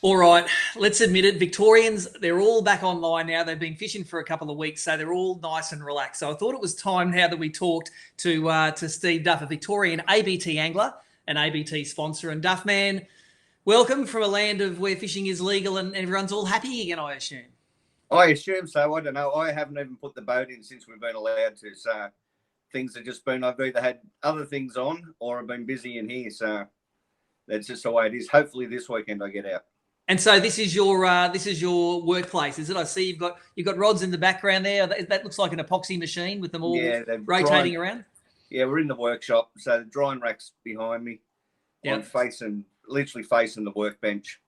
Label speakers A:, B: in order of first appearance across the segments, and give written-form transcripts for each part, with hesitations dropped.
A: All right, let's admit it. Victorians, they're all back online now. They've been fishing for a couple of weeks, so they're all nice and relaxed. So I thought it was time now that we talked to Steve Duff, a Victorian ABT angler, an ABT sponsor. And Duff, man, welcome from a land of where fishing is legal and everyone's all happy again, I assume.
B: I assume so. I don't know. I haven't even put the boat in since we've been allowed to. So things have just been, I've either had other things on or I've been busy in here. So that's just the way it is. Hopefully this weekend I get out.
A: And so this is your workplace, is it? I see you've got rods in the background there. That looks like an epoxy machine with them all rotating around.
B: Yeah, we're in the workshop. So the drying rack's behind me. I'm literally facing the workbench.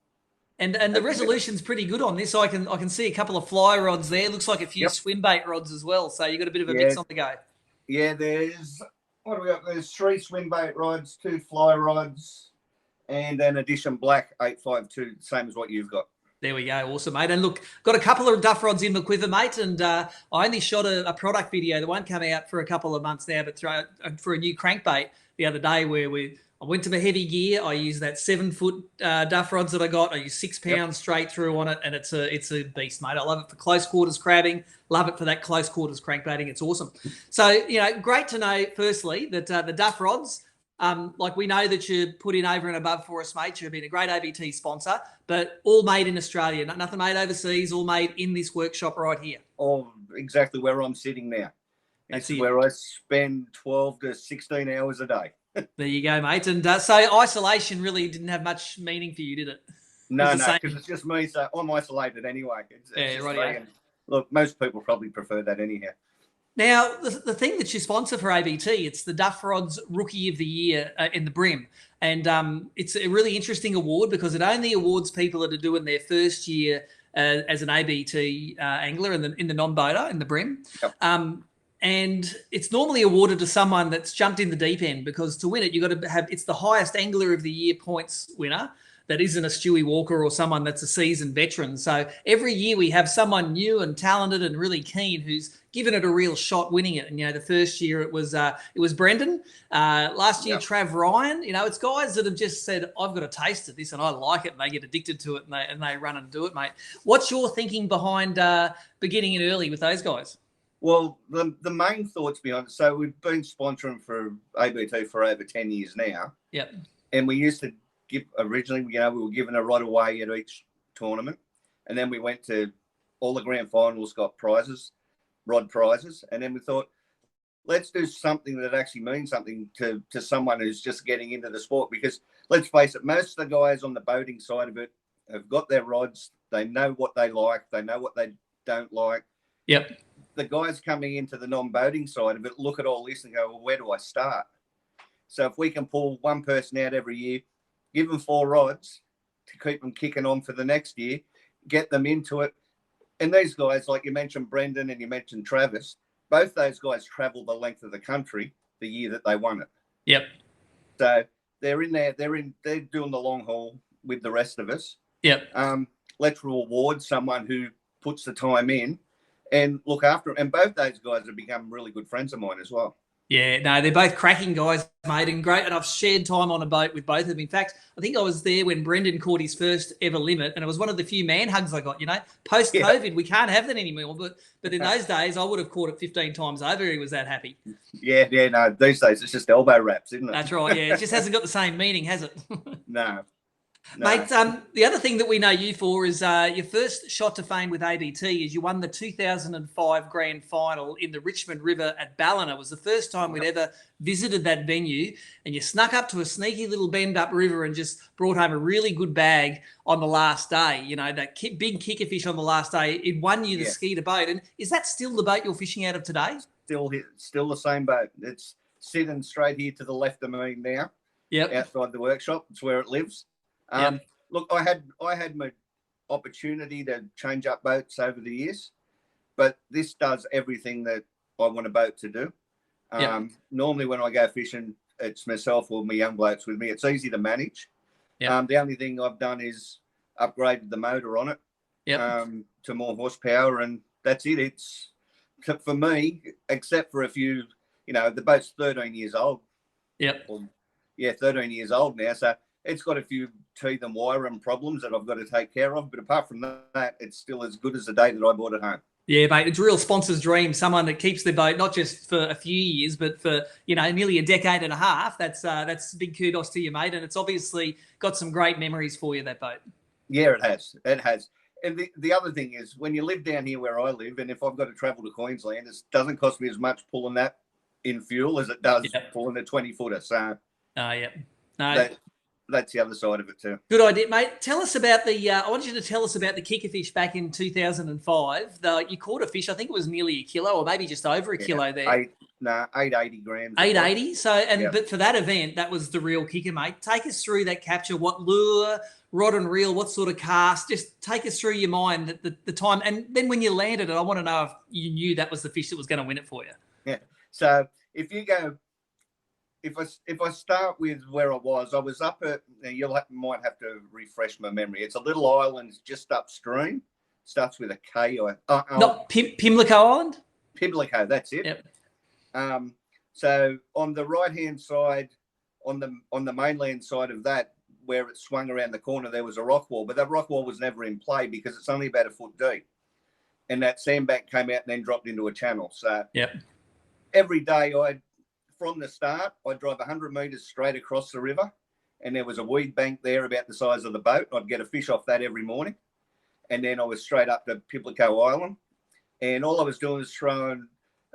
A: And the resolution's pretty good on this. I can see a couple of fly rods there. Looks like a few swim bait rods as well. So you've got a bit of a mix on the go.
B: Yeah, what do we got? There's 3 swim bait rods, 2 fly rods, and an Edition Black 852, same as what you've got.
A: There we go. Awesome, mate. And look, got a couple of duff rods in the quiver, mate. And I only shot a product video that won't come out for a couple of months now, but for a new crankbait the other day where I went to the heavy gear. I used that 7-foot duff rods that I got. I used 6 pounds straight through on it, and it's a beast, mate. I love it for close quarters crabbing. Love it for that close quarters crankbaiting. It's awesome. So, great to know, firstly, that the duff rods, like we know that you put in over and above for us, mate. You've been a great ABT sponsor, but all made in Australia. Nothing made overseas, all made in this workshop right here.
B: Oh, exactly where I'm sitting now. It's where I spend 12 to 16 hours a day.
A: There you go, mate. And so isolation really didn't have much meaning for you, did it?
B: No, because it's just me. So I'm isolated anyway. It's right. Look, most people probably prefer that anyhow.
A: Now, the thing that you sponsor for ABT, it's the Duff Rods Rookie of the Year in the Brim. And it's a really interesting award because it only awards people that are doing their first year as an ABT angler in the non-boater, in the Brim.
B: Yep.
A: And it's normally awarded to someone that's jumped in the deep end, because to win it, you've got to have, it's the highest angler of the year points winner that isn't a Stewie Walker or someone that's a seasoned veteran. So every year we have someone new and talented and really keen who's given it a real shot winning it. And, the first year it was Brendan. Last year, Trav Ryan. It's guys that have just said, I've got a taste of this and I like it, and they get addicted to it and they run and do it, mate. What's your thinking behind beginning it early with those guys?
B: Well, the main thoughts behind it, so we've been sponsoring for ABT for over 10 years now.
A: Yep.
B: And we used to originally, we were given a rod away at each tournament. And then we went to all the grand finals, got prizes, rod prizes. And then we thought, let's do something that actually means something to someone who's just getting into the sport. Because let's face it, most of the guys on the boating side of it have got their rods. They know what they like. They know what they don't like.
A: Yep.
B: The guys coming into the non-boating side of it look at all this and go, well, where do I start? So if we can pull one person out every year, give them 4 rods to keep them kicking on for the next year, get them into it. And these guys, like you mentioned Brendan and you mentioned Travis, both those guys travel the length of the country the year that they won it.
A: Yep.
B: So they're in there, they're doing the long haul with the rest of us.
A: Yep.
B: Let's reward someone who puts the time in and look after them. And both those guys have become really good friends of mine as well.
A: Yeah, no, they're both cracking guys, mate, and great. And I've shared time on a boat with both of them. In fact, I think I was there when Brendan caught his first ever limit, and it was one of the few man hugs I got. Post-COVID, we can't have that anymore. But in those days, I would have caught it 15 times over. He was that happy.
B: Yeah, no, these days it's just elbow wraps, isn't it?
A: That's right, yeah. It just hasn't got the same meaning, has it?
B: No.
A: Mate, the other thing that we know you for is your first shot to fame with ABT is you won the 2005 grand final in the Richmond River at Ballina. It was the first time we'd ever visited that venue, and you snuck up to a sneaky little bend up river and just brought home a really good bag on the last day. That big kicker fish on the last day, it won you the Skeeter boat. And is that still the boat you're fishing out of today?
B: Still the same boat. It's sitting straight here to the left of me now.
A: Yep.
B: Outside the workshop. It's where it lives. Look, I had my opportunity to change up boats over the years, but this does everything that I want a boat to do. Normally when I go fishing, it's myself or my young blokes with me. It's easy to manage. The only thing I've done is upgraded the motor on it to more horsepower, and that's it. It's for me, except for a few, the boat's 13 years old. 13 years old now. So it's got a few teeth and wire and problems that I've got to take care of. But apart from that, it's still as good as the day that I bought it home.
A: Yeah, mate, it's a real sponsor's dream. Someone that keeps their boat not just for a few years, but for nearly a decade and a half. That's big kudos to you, mate. And it's obviously got some great memories for you, that boat.
B: Yeah, it has. It has. And the other thing is, when you live down here where I live, and if I've got to travel to Queensland, it doesn't cost me as much pulling that in fuel as it does pulling a 20-footer. So, that's the other side of it too.
A: Good idea, mate. Tell us about I want you to tell us about the kicker fish back in 2005. You caught a fish, I think it was nearly a kilo or maybe just over a kilo there.
B: 880 grams.
A: 880. So, but for that event, that was the real kicker, mate. Take us through that capture. What lure, rod and reel, what sort of cast? Just take us through your mind the time. And then when you landed it, I want to know if you knew that was the fish that was going to win it for you.
B: Yeah. So if you go, if I start with where I was up at, might have to refresh my memory. It's a little island just upstream. Starts with a K or
A: not Pimlico Island.
B: Pimlico, that's it.
A: Yep.
B: So on the right hand side, on the mainland side of that, where it swung around the corner, there was a rock wall, but that rock wall was never in play because it's only about a foot deep, and that sandbank came out and then dropped into a channel. So every day from the start, I'd drive 100 metres straight across the river, and there was a weed bank there about the size of the boat. I'd get a fish off that every morning, and then I was straight up to Pimlico Island, and all I was doing was throwing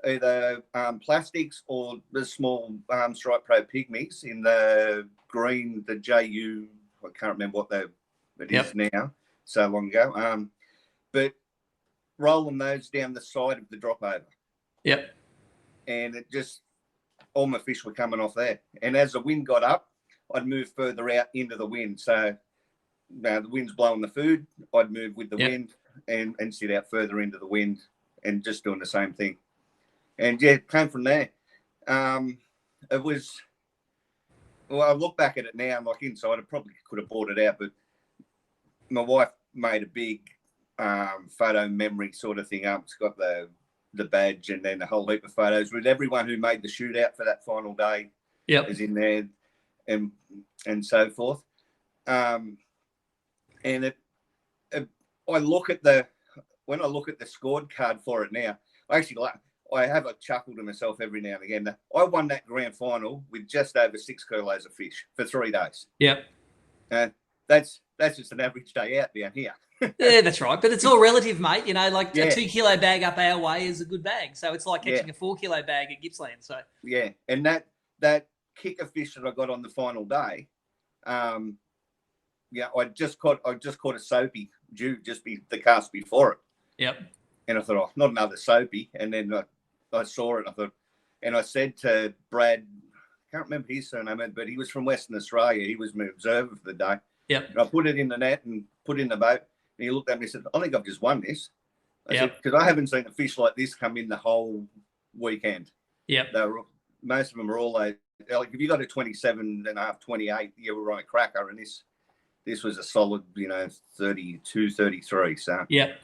B: either plastics or the small Strike Pro pygmies in the green, the JU. I can't remember what it is now, so long ago. But rolling those down the side of the drop over.
A: Yep.
B: And it just, all my fish were coming off there. And as the wind got up, I'd move further out into the wind. So now the wind's blowing the food, I'd move with the wind and sit out further into the wind and just doing the same thing. And it came from there. It was, well, I look back at it now, like inside, I probably could have bought it out, but my wife made a big photo memory sort of thing up. It's got the badge and then a whole heap of photos with everyone who made the shootout for that final day is in there and so forth. And I look at when I look at the scorecard for it now, I have a chuckle to myself every now and again. I won that grand final with just over 6 kilos of fish for 3 days.
A: Yep.
B: That's just an average day out down here.
A: Yeah, that's right. But it's all relative, mate. A 2 kilo bag up our way is a good bag. So it's like catching a 4 kilo bag at Gippsland. So
B: and that kicker fish that I got on the final day, I just caught a soapy due just the cast before it.
A: Yep.
B: And I thought, oh, not another soapy. And then I saw it. I thought, and I said to Brad, I can't remember his surname, but he was from Western Australia. He was my observer for the day.
A: Yep.
B: And I put it in the net and put it in the boat. And he looked at me and said, I think I've just won this. I said, because I haven't seen a fish like this come in the whole weekend.
A: Yep.
B: Most of them are all like, if you got a 27.5, 28, you were on a cracker. And this was a solid, 32, 33. So.
A: Yep.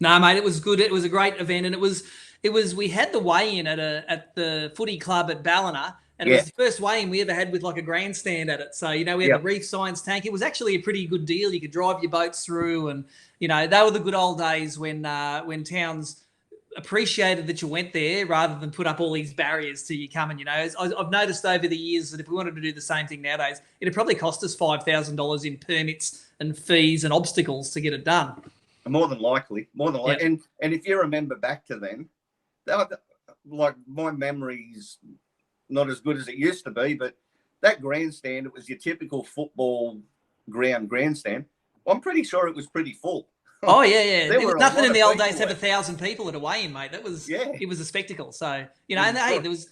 A: No, mate, it was good. It was a great event. And it was we had the weigh-in at the footy club at Ballina. And it was the first weigh-in we ever had with like a grandstand at it. So, we had the Reef Science tank. It was actually a pretty good deal. You could drive your boats through and, they were the good old days when towns appreciated that you went there rather than put up all these barriers to you coming, I've noticed over the years that if we wanted to do the same thing nowadays, it'd probably cost us $5,000 in permits and fees and obstacles to get it done.
B: More than likely. And if you remember back to then, like my memory's not as good as it used to be, but that grandstand, it was your typical football grandstand. I'm pretty sure it was pretty full.
A: Oh, yeah. There was nothing in the old days to have 1,000 people at a weigh-in, mate. That was, it was a spectacle. So, and hey, there was,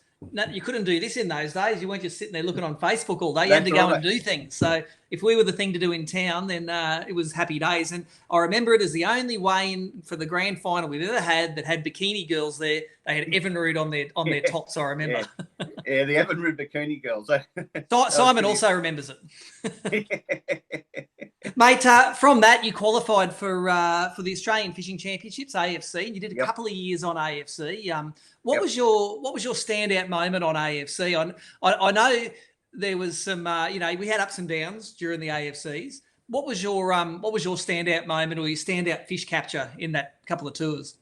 A: you couldn't do this in those days. You weren't just sitting there looking on Facebook all day. You had to go and do things. So if we were the thing to do in town, then it was happy days. And I remember it as the only weigh-in for the grand final we've ever had that had bikini girls there. They had Evinrude on their tops, I remember.
B: Yeah, the Evinrude bikini girls.
A: Simon also remembers it. Mate, from that, you qualified for the Australian Fishing Championships, AFC, and you did a couple of years on AFC. What was your standout moment on AFC? I know there was some, we had ups and downs during the AFCs. What was your standout moment or your standout fish capture in that couple of tours?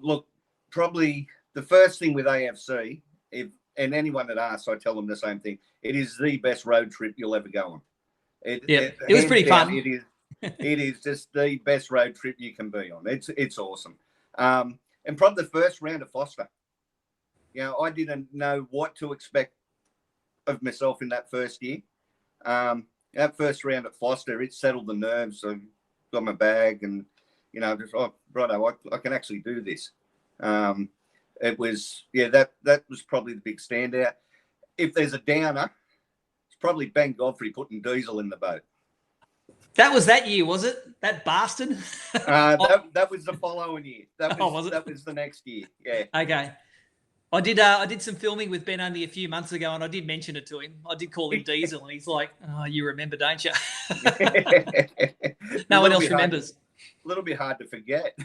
B: Look, probably the first thing with AFC, and anyone that asks, I tell them the same thing. It is the best road trip you'll ever go on.
A: It was pretty fun.
B: It is just the best road trip you can be on. It's awesome. And probably the first round of Foster. I didn't know what to expect of myself in that first year. That first round at Foster, it settled the nerves. I got my bag and, just, righto, I can actually do this. It was, that was probably the big standout. If there's a downer, it's probably Ben Godfrey putting diesel in the boat.
A: That was that year, was it? That bastard?
B: That was the following year. That was the next year. Yeah.
A: Okay. I did some filming with Ben only a few months ago, and I did mention it to him. I did call him Diesel, and he's like, "Oh, you remember, don't you?" No one else remembers.
B: A little bit hard to forget.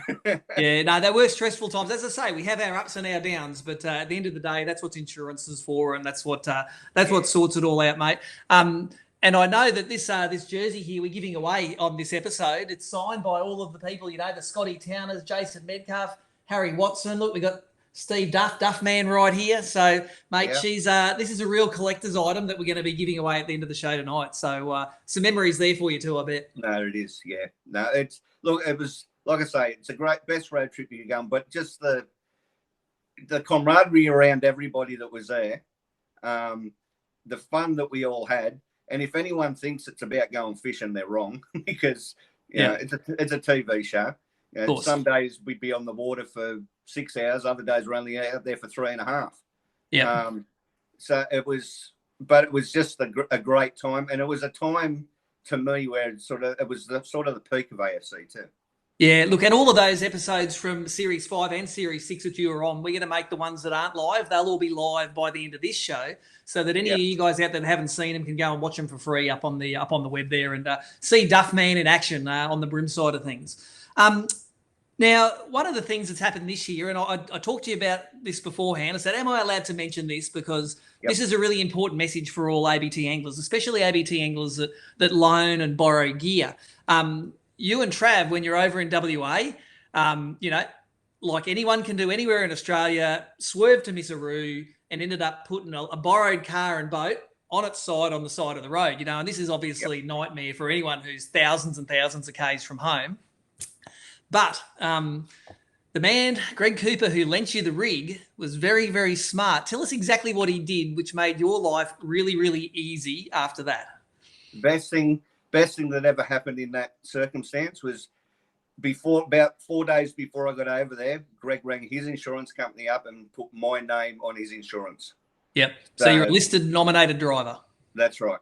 A: Yeah, no, they were stressful times. As I say, we have our ups and our downs, but at the end of the day, that's what insurance is for, and that's what sorts it all out, mate. And I know that this jersey here we're giving away on this episode. It's signed by all of the people, the Scotty Towners, Jason Medcalf, Harry Watson. Look, we got Steve Duff, Duffman right here. So, mate, this is a real collector's item that we're going to be giving away at the end of the show tonight. So, some memories there for you too, I bet.
B: No, it is. Yeah. No, it was, like I say, it's a great, best road trip you can go on, but just the camaraderie around everybody that was there, the fun that we all had. And if anyone thinks it's about going fishing, they're wrong because, it's a TV show. Some days we'd be on the water for 6 hours. Other days we're only out there for 3.5.
A: Yeah.
B: So it was just a great time. And it was a time to me where it was the peak of AFC too.
A: Yeah, look, and all of those episodes from Series 5 and Series 6 that you were on, we're going to make the ones that aren't live. They'll all be live by the end of this show so that any of you guys out there that haven't seen them can go and watch them for free up on the web there and see Duffman in action on the brim side of things. Now, one of the things that's happened this year, and I talked to you about this beforehand, I said, am I allowed to mention this? Because this is a really important message for all ABT anglers, especially ABT anglers that loan and borrow gear. You and Trav, when you're over in WA, like anyone can do anywhere in Australia, swerved to Misaroo and ended up putting a borrowed car and boat on its side on the side of the road, and this is obviously nightmare for anyone who's thousands and thousands of Ks from home. But the man, Greg Cooper, who lent you the rig, was very, very smart. Tell us exactly what he did, which made your life really, really easy after that.
B: Best thing that ever happened in that circumstance was about 4 days before I got over there, Greg rang his insurance company up and put my name on his insurance. Yep.
A: So you're a listed nominated driver.
B: That's right.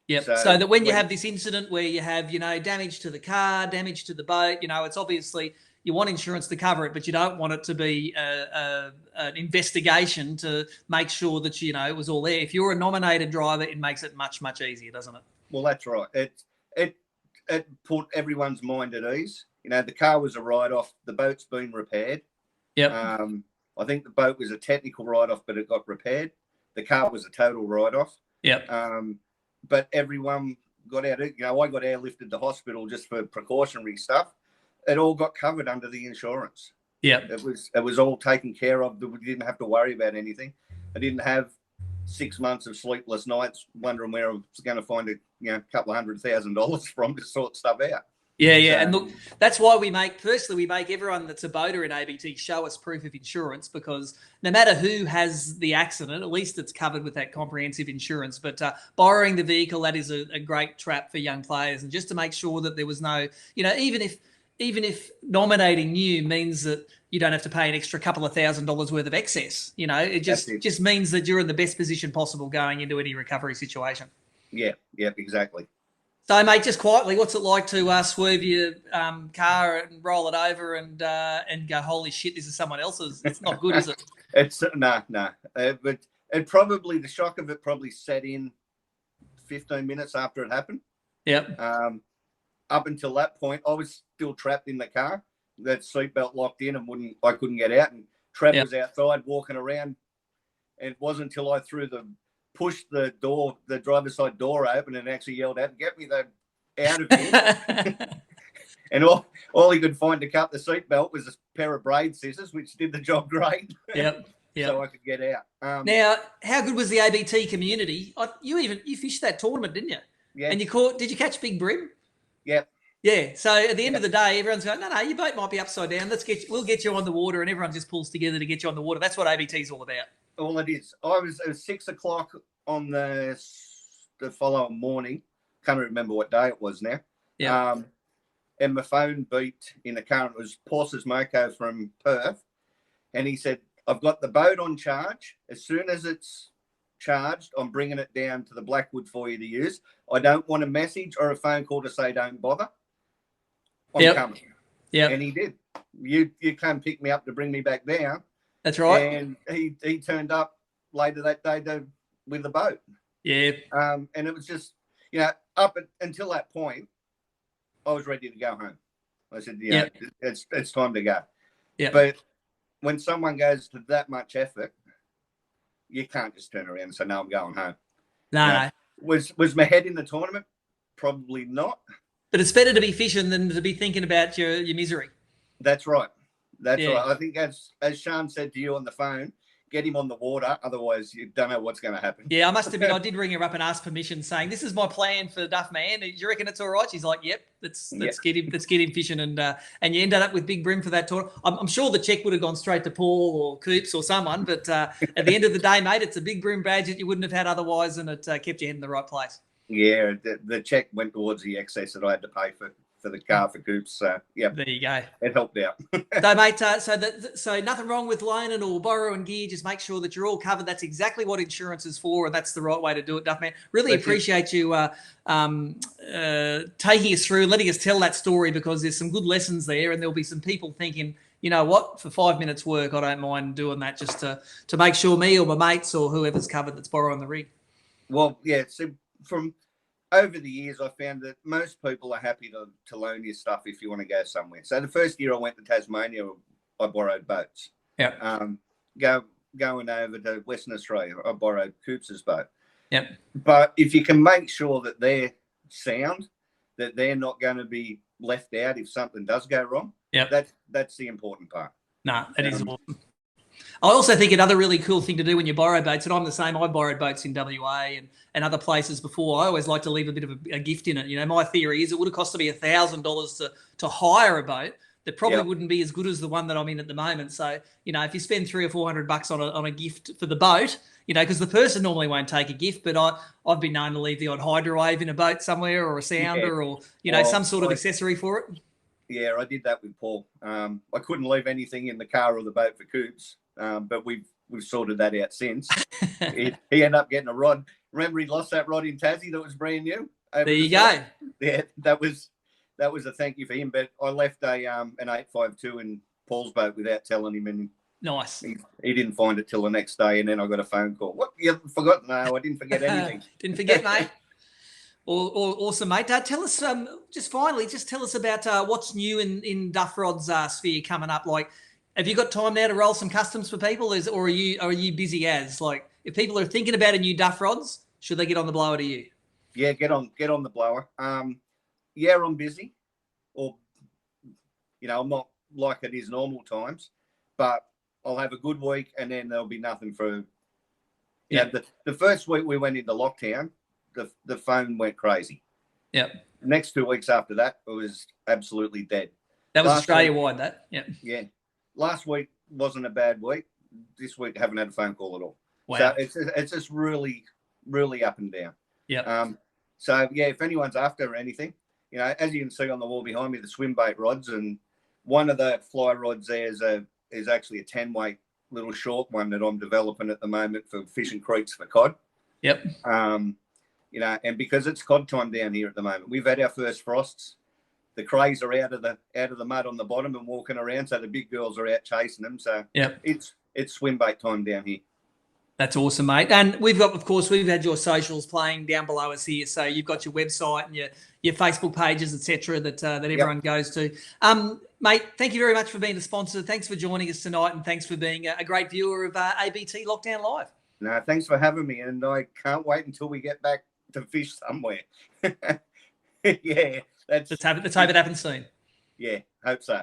A: Yep. So that when you have this incident where you have, damage to the car, damage to the boat, it's obviously you want insurance to cover it, but you don't want it to be an investigation to make sure that, it was all there. If you're a nominated driver, it makes it much, much easier, doesn't it?
B: Well, that's right. It put everyone's mind at ease. The car was a write-off. The boat's been repaired.
A: Yep.
B: I think the boat was a technical write-off, but it got repaired. The car was a total write-off.
A: Yep.
B: But everyone got out. I got airlifted to hospital just for precautionary stuff. It all got covered under the insurance.
A: Yeah.
B: It was all taken care of. We didn't have to worry about anything. I didn't have 6 months of sleepless nights wondering where I was going to find a couple of $100,000 from to sort stuff out.
A: Yeah. And look, that's why we make everyone that's a boater in ABT show us proof of insurance, because no matter who has the accident, at least it's covered with that comprehensive insurance. But borrowing the vehicle, that is a great trap for young players. And just to make sure that there was no, even if nominating you means that you don't have to pay an extra couple of $1,000s worth of excess, it just means that you're in the best position possible going into any recovery situation.
B: Yeah, exactly.
A: So, mate, just quietly, what's it like to swerve your car and roll it over and go, holy shit, this is someone else's? It's not good, is it?
B: It's no. But the shock of it probably set in 15 minutes after it happened.
A: Yep.
B: Up until that point, I was still trapped in the car. That seatbelt locked in and I couldn't get out. And Trev was outside walking around. And it wasn't until I threw the pushed the driver's side door open and actually yelled out, "Get me out of here." And all he could find to cut the seatbelt was a pair of braid scissors, which did the job great.
A: Yep.
B: So I could get out.
A: Now, how good was the ABT community? You fished that tournament, didn't you?
B: Yeah.
A: And did you catch big brim?
B: Yep.
A: Yeah. So at the end of the day, everyone's going, no, your boat might be upside down. We'll get you on the water, and everyone just pulls together to get you on the water. That's what ABT is all about.
B: All it is. It was 6 o'clock on the following morning. Can't remember what day it was now.
A: Yeah.
B: And my phone beeped in the car. It was Porces Moko from Perth. And he said, "I've got the boat on charge. As soon as it's charged, I'm bringing it down to the Blackwood for you to use. I don't want a message or a phone call to say don't bother. I'm coming."
A: Yeah.
B: And he did. You come pick me up to bring me back down.
A: That's right.
B: And he turned up later that day with the boat.
A: Yeah.
B: And it was just, until that point, I was ready to go home. I said, it's time to go.
A: Yeah.
B: But when someone goes to that much effort, you can't just turn around and say, "No, I'm going home."
A: No.
B: Was my head in the tournament? Probably not.
A: But it's better to be fishing than to be thinking about your misery.
B: That's right. That's right. I think as Sean said to you on the phone, get him on the water. Otherwise, you don't know what's going to happen.
A: Yeah, I must admit, I did ring her up and ask permission, saying, "This is my plan for Duff, man. Do you reckon it's all right?" She's like, "Yep, let's get him fishing." And you ended up with big brim for that tournament. I'm sure the check would have gone straight to Paul or Coops or someone, but at the end of the day, mate, it's a big brim badge that you wouldn't have had otherwise, and it kept your head in the right place.
B: Yeah, the check went towards the excess that I had to pay for the car for Coops. So yeah,
A: there you go.
B: It helped out.
A: So mate, so nothing wrong with loaning or borrowing gear. Just make sure that you're all covered. That's exactly what insurance is for, and that's the right way to do it, Duff, man. Really appreciate you taking us through, letting us tell that story, because there's some good lessons there, and there'll be some people thinking, you know what, for 5 minutes work, I don't mind doing that just to make sure me or my mates or whoever's covered that's borrowing the rig.
B: Well, yeah, so from over the years, I found that most people are happy to loan you stuff if you want to go somewhere. So the first year I went to Tasmania, I borrowed boats.
A: Yeah.
B: Going over to Western Australia, I borrowed Coops' boat.
A: Yep.
B: But if you can make sure that they're sound, that they're not going to be left out if something does go wrong, that's the important part.
A: No, that is awesome. I also think another really cool thing to do when you borrow boats, and I'm the same, I borrowed boats in WA and other places before. I always like to leave a bit of a gift in it. You know, my theory is it would have cost me $1,000 to hire a boat that probably wouldn't be as good as the one that I'm in at the moment. So, you know, if you spend $300 or $400 on a gift for the boat, you know, because the person normally won't take a gift, but I've been known to leave the odd hydro wave in a boat somewhere, or a sounder, or, you know, some sort of accessory for it.
B: Yeah, I did that with Paul. I couldn't leave anything in the car or the boat for Coops, but we've sorted that out since. He ended up getting a rod. Remember, he lost that rod in Tassie that was brand new.
A: There you go.
B: Yeah, that was a thank you for him. But I left an 852 in Paul's boat without telling him, and
A: nice.
B: He didn't find it till the next day, and then I got a phone call. What, you forgot? No, I didn't forget anything.
A: Didn't forget, mate. Awesome, mate. Tell us, just tell us about what's new in Duff Rod's sphere coming up. Like, have you got time now to roll some customs for people, or are you busy as? Like, if people are thinking about a new Duff Rods, should they get on the blower to you?
B: Yeah, get on the blower. Yeah, I'm busy, or you know, I'm not like it is normal times, but I'll have a good week, and then there'll be nothing for. Yeah, the first week we went into lockdown, the phone went crazy.
A: Yeah.
B: The next 2 weeks after that, it was absolutely dead.
A: That was Australia-wide, that? Yeah.
B: Yeah. Last week wasn't a bad week. This week, I haven't had a phone call at all.
A: Wow.
B: So it's just really, really up and down.
A: Yeah.
B: So, yeah, if anyone's after anything, you know, as you can see on the wall behind me, the swim bait rods, and one of the fly rods there is actually a 10-weight little short one that I'm developing at the moment for fishing creeks for cod.
A: Yep.
B: You know, and because it's cod time down here at the moment, we've had our first frosts. The crays are out of the mud on the bottom and walking around, so the big girls are out chasing them. So it's swim bait time down here.
A: That's awesome, mate. And we've had your socials playing down below us here. So you've got your website and your Facebook pages, etc., that everyone goes to. Mate, thank you very much for being a sponsor. Thanks for joining us tonight, and thanks for being a great viewer of ABT Lockdown Live.
B: No, thanks for having me, and I can't wait until we get back to fish somewhere. Yeah,
A: Let's hope it happens soon.
B: Yeah, hope so.